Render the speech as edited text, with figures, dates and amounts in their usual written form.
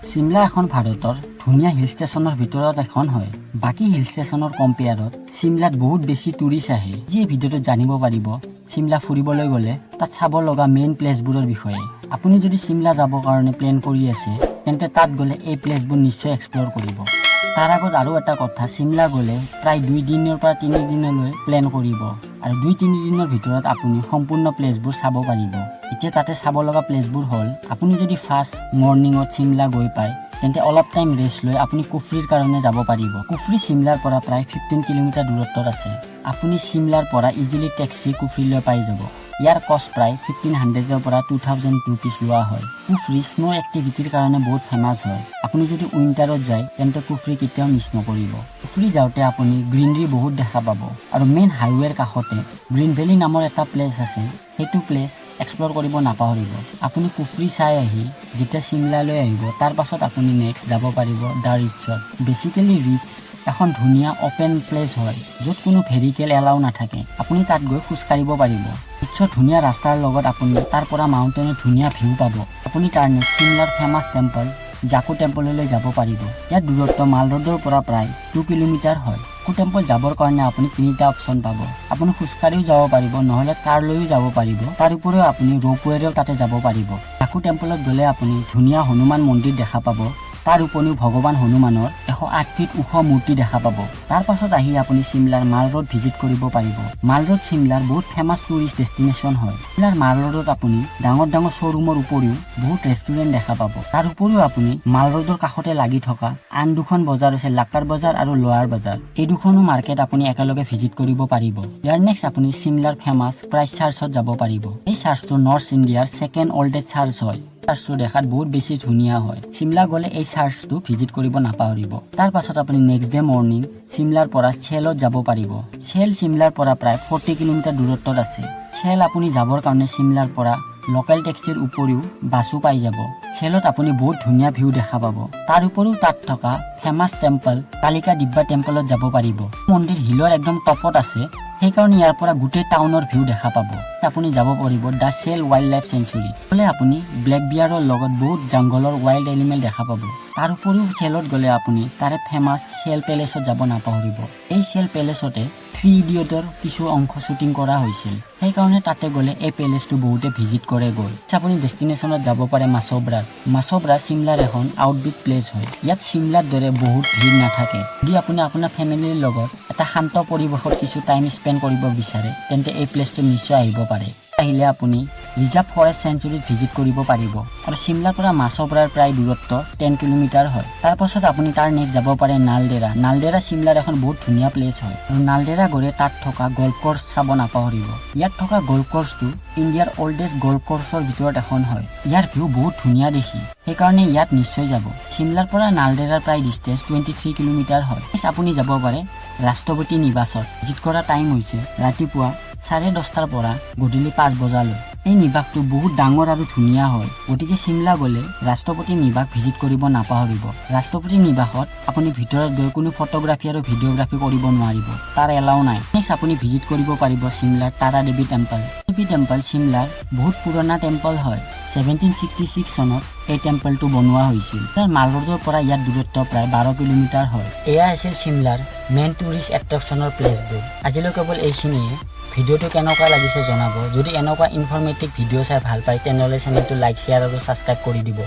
শিমলা এখন ভাৰতৰ ধুনীয়া হিল ষ্টেচনৰ ভিতৰত এখন হয়। বাকী হিল ষ্টেচনৰ কম্পেয়াৰত শিমলাত বহুত বেছি টুৰিষ্ট আহে। যি ভিডিঅ'টোত জানিব পাৰিব শিমলা ফুৰিবলৈ গ'লে তাত চাব লগা মেইন প্লেচবোৰৰ বিষয়ে। আপুনি যদি শিমলা যাবৰ কাৰণে প্লেন কৰি আছে তেন্তে তাত গ'লে এই প্লেচবোৰ নিশ্চয় এক্সপ্ল'ৰ কৰিব। তাৰ আগত আৰু এটা কথা, শিমলা গ'লে প্ৰায় 2 দিনৰ পৰা 3 দিনলৈ প্লেন কৰিব আৰু 2-3 দিনৰ ভিতৰত আপুনি সম্পূৰ্ণ প্লেচবোৰ চাব পাৰিব। এতিয়া তাতে চাব লগা প্লেচবোৰ হ'ল, আপুনি যদি ফাৰ্ষ্ট মৰ্ণিঙত শিমলা গৈ পায় তেন্তে অলপ টাইম ৰেষ্ট লৈ আপুনি কুফ্ৰিৰ কাৰণে যাব পাৰিব। কুফ্ৰি শিমলাৰ পৰা প্ৰায় 15 কিলোমিটাৰ দূৰত্বত আছে। আপুনি শিমলাৰ পৰা ইজিলি টেক্সি কুফ্ৰিলৈ পাই যাব। ইয়াৰ কষ্ট প্ৰায় 1500ৰ পৰা 2000 ৰুপিজ লোৱা হয়। কুফ্ৰি স্ন' এক্টিভিটিৰ কাৰণে বহুত ফেমাছ হয়। আপুনি যদি উইণ্টাৰত যায় তেন্তে কুফ্ৰি কেতিয়াও মিছ নকৰিব। কুফ্ৰি যাওঁতে আপুনি গ্ৰীণৰী বহুত দেখা পাব আৰু মেইন হাইৱেৰ কাষতে গ্ৰীণ ভেলী নামৰ এটা প্লেচ আছে। সেইটো প্লেচ এক্সপ্ল'ৰ কৰিব নাপাহৰিব। আপুনি কুফ্ৰি চাই আহি যেতিয়া শিমলালৈ আহিব তাৰ পাছত আপুনি নেক্সট যাব পাৰিব দ্য ৰিচত। বেচিকেলি ৰিচ এখন ধুনীয়া অপেন প্লেচ হয় য'ত কোনো ভেহিকেল এলাও নাথাকে। আপুনি তাত গৈ খোজকাঢ়িব পাৰিব। ৰিচত ধুনীয়া ৰাস্তাৰ লগত আপুনি তাৰ পৰা মাউণ্টেইনৰ ধুনীয়া ভিউ পাব। আপুনি তাৰ নেক্সট শিমলাৰ ফেমাছ টেম্পল জাকু টেম্পললৈ যাব পাৰিব। ইয়াৰ দূৰত্ব মাল ৰোডৰ পৰা প্ৰায় 2 কিলোমিটাৰ হয়। জাকু টেম্পল যাবৰ কাৰণে আপুনি 3টা অপশ্যন পাব। আপুনি খোজকাঢ়িও যাব পাৰিব, নহ'লে কাৰ লৈও যাব পাৰিব। তাৰ উপৰিও আপুনি ৰ'পৱেৰেও তাতে যাব পাৰিব। জাকু টেম্পলত গ'লে আপুনি ধুনীয়া হনুমান মন্দিৰ দেখা পাব। তাৰ উপৰিও ভগৱান হনুমানৰ 108 ফিট ওখ মূৰ্তি দেখা পাব। তাৰ পাছত আহি আপুনি শিমলাৰ মাল ৰোড ভিজিট কৰিব পাৰিব। মাল ৰোড শিমলাৰ বহুত ফেমাছ টুৰিষ্ট ডেষ্টিনেশ্যন হয়। শিমলাৰ মাল ৰোডত আপুনি ডাঙৰ ডাঙৰ শ্ব'ৰুমৰ উপৰিও বহুত ৰেষ্টুৰেণ্ট দেখা পাব। তাৰ উপৰিও আপুনি মাল ৰোডৰ কাষতে লাগি থকা আন দুখন বজাৰ আছে, লাক্কাৰ বজাৰ আৰু লোৱাৰ বজাৰ। এই দুখনো মাৰ্কেট আপুনি একেলগে ভিজিট কৰিব পাৰিব। ইয়াৰ নেক্সট আপুনি শিমলাৰ ফেমাছ ক্ৰাইষ্ট চাৰ্চত যাব পাৰিব। এই চাৰ্চটো নৰ্থ ইণ্ডিয়াৰ ছেকেণ্ড অল্ডেষ্ট চাৰ্চ হয়। চাৰ্চটো দেখাত বহুত বেছি ধুনীয়া হয়। শিমলা গ'লে এই চাৰ্চটো ভিজিট কৰিব নাপাহৰিব। তাৰ পাছত আপুনি নেক্সট ডে মৰ্ণিং শিমলাৰ পৰা চেলত যাব পাৰিব। চেল শিমলাৰ পৰা প্ৰায় 40 কিলোমিটাৰ দূৰত্বত আছে। চেল আপুনি যাবৰ কাৰণে শিমলাৰ পৰা লোকেল টেক্সিৰ উপৰিও বাছো পাই যাব। চেলত আপুনি বহুত ধুনীয়া ভিউ দেখা পাব। তাৰ উপৰিও তাত থকা ফেমাছ টেম্পল কালিকা দিব্যা টেম্পলত যাব পাৰিব। মন্দিৰ হিলৰ একদম টপত আছে, সেইকাৰণে ইয়াৰ পৰা গোটেই টাউনৰ ভিউ দেখা পাব। আপুনি যাব পাৰিব the Chail wildlife sanctuary. গ'লে আপুনি ব্লেক বিয়াৰৰ লগত বহুত জংঘলৰ ৱাইল্ড এনিমেল দেখা পাব। তাৰ উপৰিও চেলত গ'লে আপুনি তাৰে ফেমাছ চেল পেলেচত যাব নাপাহৰিব। এই চেল পেলেচতে 3 ইডিয়টৰ কিছু অংশ শ্বুটিং কৰা হৈছিল, সেইকাৰণে তাতে গ'লে এই পেলেচটো বহুতে ভিজিট কৰে গৈ। আপুনি ডেষ্টিনেশ্যনত যাব পাৰে মাছব্ৰা। মাছব্ৰা শিমলাৰ এখন আউটবিট প্লেচ হয়। ইয়াত শিমলাৰ দৰে বহুত ভিৰ নাথাকে। যদি আপুনি আপোনাৰ ফেমিলিৰ লগত এটা শান্ত পৰিৱেশত কিছু টাইম স্পেণ্ড কৰিব বিচাৰে তেন্তে এই প্লেচটো নিশ্চয় আহিব পাৰে। আহিলে আপুনি ৰিজাৰ্ভ ফৰেষ্ট চেঞ্চুৰীত ভিজিট কৰিব পাৰিব আৰু শিমলাৰ পৰা মাছব্ৰাৰ প্ৰায় দূৰত্ব 10 কিলোমিটাৰ হয়। তাৰ পাছত আপুনি তাৰ নেক্সট যাব পাৰে নালডেৰা। নালডেৰা শিমলাৰ এখন বহুত ধুনীয়া প্লেচ হয় আৰু নালডেৰা গ'লে তাত থকা গল্ফ কৰ্চ চাব নাপাহৰিব। ইয়াত থকা গল্ফ কৰ্চটো ইণ্ডিয়াৰ অল্ডেষ্ট গল্ফ কৰ্চৰ ভিতৰত এখন হয়। ইয়াৰ ভিউ বহুত ধুনীয়া দেখি, সেইকাৰণে ইয়াত নিশ্চয় যাব। শিমলাৰ পৰা নালডেৰাৰ প্ৰায় ডিষ্টেঞ্চ 23 কিলোমিটাৰ হয়। আপুনি যাব পাৰে ৰাষ্ট্ৰপতি নিবাসত। ভিজিট কৰা টাইম হৈছে ৰাতিপুৱা 10:30 পৰা গধূলি 5 বজালৈ। এই নিবাসটো বহুত ডাঙৰ আৰু ধুনীয়া হয়, গতিকে শিমলা গ'লে ৰাষ্ট্ৰপতি নিবাস ভিজিট কৰিব নাপাহৰিব। ৰাষ্ট্ৰপতি নিবাসত আপুনি ভিতৰত গৈ কোনো ফটোগ্ৰাফী আৰু ভিডিঅ'গ্ৰাফী কৰিব নোৱাৰিব, তাৰ এলাও নাই। নেক্সট আপুনি ভিজিট কৰিব পাৰিব শিমলাৰ তাৰা দেৱী টেম্পল। দেৱী টেম্পল শিমলাৰ বহুত পুৰণা টেম্পল হয়। 1766 চনত এই টেম্পলটো বনোৱা হৈছিল। তাৰ মাল ৰোডৰ পৰা ইয়াৰ দূৰত্ব প্ৰায় 12 কিলোমিটাৰ হয়। এয়া আছিল শিমলাৰ মেইন টুৰিষ্ট এট্ৰেকশ্যনৰ প্লেচবোৰ। আজিলৈ কেৱল এইখিনিয়ে। ভিডিঅ'টো কেনেকুৱা লাগিছে জনাব। যদি এনেকুৱা ইনফৰ্মেটিভ ভিডিঅ' চাই ভাল পায় তেনেহ'লে চেনেলটো লাইক, শ্বেয়াৰ আৰু ছাবস্ক্ৰাইব কৰি দিব।